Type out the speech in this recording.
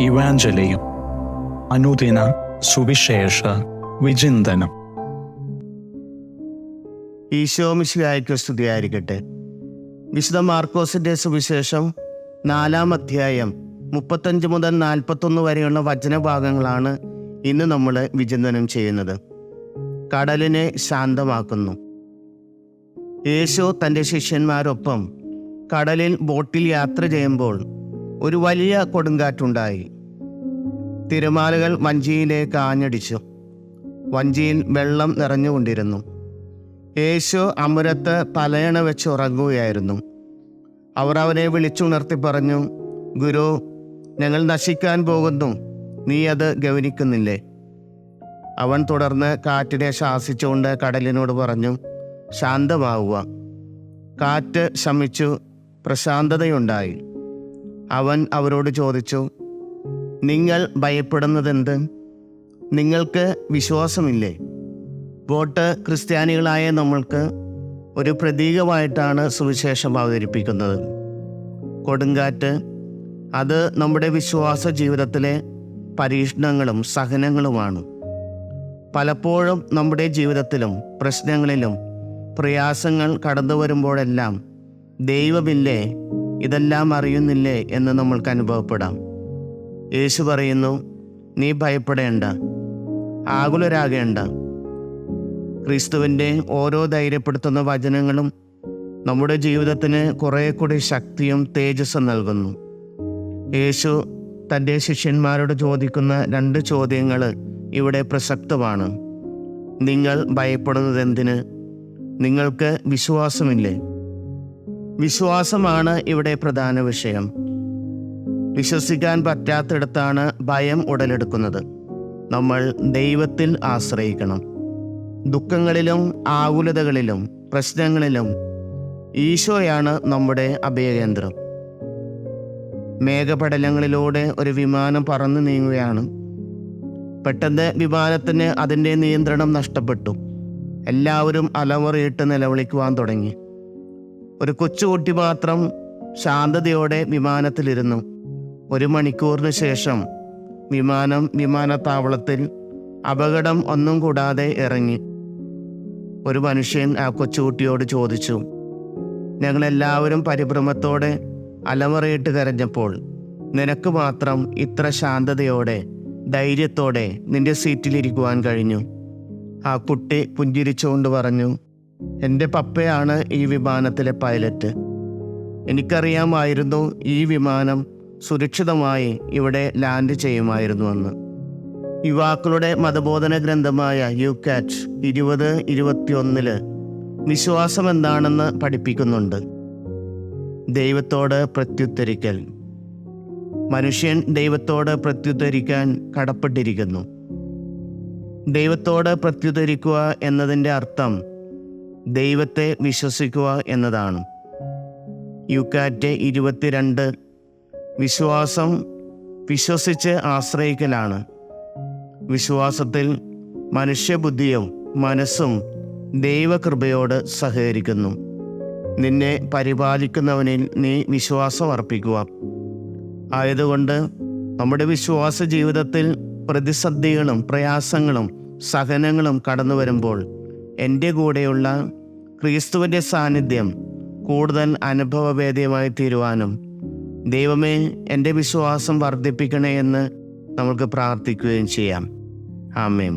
ഇവാഞ്ചലിയും അനുദിന സുവിശേഷ വിചിന്തനം. ഈശോ മിശിഹായ്ക്ക് സ്തുതിയായിരിക്കട്ടെ. വിശുദ്ധ മാർക്കോസിൻ്റെ സുവിശേഷം 4-ാം അധ്യായം 35 മുതൽ 41 വരെയുള്ള വചനഭാഗങ്ങളാണ് ഇന്ന് നമ്മൾ വിചിന്തനം ചെയ്യുന്നത്. കടലിനെ ശാന്തമാക്കുന്നു. യേശു തൻ്റെ ശിഷ്യന്മാരൊപ്പം കടലിൽ ബോട്ടിൽ യാത്ര ചെയ്യുമ്പോൾ ഒരു വലിയ കൊടുങ്കാറ്റുണ്ടായി. തിരമാലകൾ വഞ്ചിയിലേക്ക് ആഞ്ഞടിച്ചു. വഞ്ചിയിൽ വെള്ളം നിറഞ്ഞുകൊണ്ടിരുന്നു. യേശു അമുരത്ത് തലയണ വെച്ച് ഉറങ്ങുകയായിരുന്നു. അവർ അവനെ വിളിച്ചുണർത്തി പറഞ്ഞു, ഗുരു, ഞങ്ങൾ നശിക്കാൻ പോകുന്നു, നീ അത് ഗൗനിക്കുന്നില്ലേ? അവൻ തുടർന്ന് കാറ്റിനെ ശാസിച്ചുകൊണ്ട് കടലിനോട് പറഞ്ഞു, ശാന്തമാവുക. കാറ്റ് ശമിച്ചു, പ്രശാന്തതയുണ്ടായി. അവൻ അവരോട് ചോദിച്ചു, നിങ്ങൾ ഭയപ്പെടുന്നതെന്ത്? നിങ്ങൾക്ക് വിശ്വാസമില്ലേ? ബോട്ട് ക്രിസ്ത്യാനികളായ നമ്മൾക്ക് ഒരു പ്രതീകമായിട്ടാണ് സുവിശേഷം അവതരിപ്പിക്കുന്നത്. കൊടുങ്കാറ്റ് അത് നമ്മുടെ വിശ്വാസ ജീവിതത്തിലെ പരീക്ഷണങ്ങളും സഹനങ്ങളുമാണ്. പലപ്പോഴും നമ്മുടെ ജീവിതത്തിലും പ്രശ്നങ്ങളിലും പ്രയാസങ്ങൾ കടന്നു വരുമ്പോഴെല്ലാം ദൈവമില്ലേ, ഇതെല്ലാം അറിയുന്നില്ലേ എന്ന് നമ്മൾക്ക് അനുഭവപ്പെടാം. യേശു പറയുന്നു, നീ ഭയപ്പെടേണ്ട, ആകുലരാകേണ്ട. ക്രിസ്തുവിൻ്റെ ഓരോ ധൈര്യപ്പെടുത്തുന്ന വചനങ്ങളും നമ്മുടെ ജീവിതത്തിന് കുറേ കൂടി ശക്തിയും തേജസ്സും നൽകുന്നു. യേശു തൻ്റെ ശിഷ്യന്മാരോട് ചോദിക്കുന്ന 2 ചോദ്യങ്ങൾ ഇവിടെ പ്രസക്തമാണ്. നിങ്ങൾ ഭയപ്പെടുന്നത് എന്തിന്? നിങ്ങൾക്ക് വിശ്വാസമില്ലേ? വിശ്വാസമാണ് ഇവിടെ പ്രധാന വിഷയം. വിശ്വസിക്കാൻ പറ്റാത്തിടത്താണ് ഭയം ഉടലെടുക്കുന്നത്. നമ്മൾ ദൈവത്തിൽ ആശ്രയിക്കണം. ദുഃഖങ്ങളിലും ആകുലതകളിലും പ്രശ്നങ്ങളിലും ഈശോയാണ് നമ്മുടെ അഭയകേന്ദ്രം. മേഘപടലങ്ങളിലൂടെ ഒരു വിമാനം പറന്നു നീങ്ങുകയാണ്. പെട്ടെന്ന് വിമാനത്തിന് അതിൻ്റെ നിയന്ത്രണം നഷ്ടപ്പെട്ടു. എല്ലാവരും അലമുറയിട്ട് നിലവിളിക്കുവാൻ തുടങ്ങി. ഒരു കൊച്ചുകുട്ടി മാത്രം ശാന്തതയോടെ വിമാനത്തിലിരുന്നു. 1 മണിക്കൂറിന് ശേഷം വിമാനം വിമാനത്താവളത്തിൽ അപകടം ഒന്നും കൂടാതെ ഇറങ്ങി. ഒരു മനുഷ്യൻ ആ കൊച്ചുകുട്ടിയോട് ചോദിച്ചു, ഞങ്ങളെല്ലാവരും പരിഭ്രമത്തോടെ അലമുറയിട്ട് കരഞ്ഞപ്പോൾ നിനക്ക് മാത്രം ഇത്ര ശാന്തതയോടെ ധൈര്യത്തോടെ നിന്റെ സീറ്റിലിരിക്കുവാൻ കഴിഞ്ഞു? ആ കുട്ടി പുഞ്ചിരിച്ചുകൊണ്ട് പറഞ്ഞു, എൻ്റെ പപ്പയാണ് ഈ വിമാനത്തിലെ പൈലറ്റ്. എനിക്കറിയാമായിരുന്നു ഈ വിമാനം സുരക്ഷിതമായി ഇവിടെ ലാൻഡ് ചെയ്യുമായിരുന്നുവെന്ന്. യുവാക്കളുടെ മതബോധന ഗ്രന്ഥമായ യുകാറ്റ് 2021 വിശ്വാസം എന്താണെന്ന് പഠിപ്പിക്കുന്നുണ്ട്. ദൈവത്തോട് പ്രത്യുത്തരിക്കൽ. മനുഷ്യൻ ദൈവത്തോട് പ്രത്യുത്തരിക്കാൻ കടപ്പെട്ടിരിക്കുന്നു. ദൈവത്തോട് പ്രത്യുത്തരിക്കുക എന്നതിൻ്റെ അർത്ഥം ദൈവത്തെ വിശ്വസിക്കുക എന്നതാണ്. യുകാറ്റ് 22 വിശ്വാസം വിശ്വസിച്ച് ആശ്രയിക്കലാണ്. വിശ്വാസത്തിൽ മനുഷ്യബുദ്ധിയും മനസ്സും ദൈവകൃപയോട് സഹകരിക്കുന്നു. നിന്നെ പരിപാലിക്കുന്നവനിൽ നീ വിശ്വാസം അർപ്പിക്കുക. ആയതുകൊണ്ട് നമ്മുടെ വിശ്വാസ ജീവിതത്തിൽ പ്രതിസന്ധികളും പ്രയാസങ്ങളും സഹനങ്ങളും കടന്നു വരുമ്പോൾ എൻ്റെ കൂടെയുള്ള ക്രിസ്തുവിൻ്റെ സാന്നിധ്യം കൂടുതൽ അനുഭവവേദ്യമായി തീരുവാനും ദൈവമേ എൻ്റെ വിശ്വാസം വർദ്ധിപ്പിക്കണേ എന്ന് നമുക്ക് പ്രാർത്ഥിക്കുകയും ചെയ്യാം. ആമേൻ.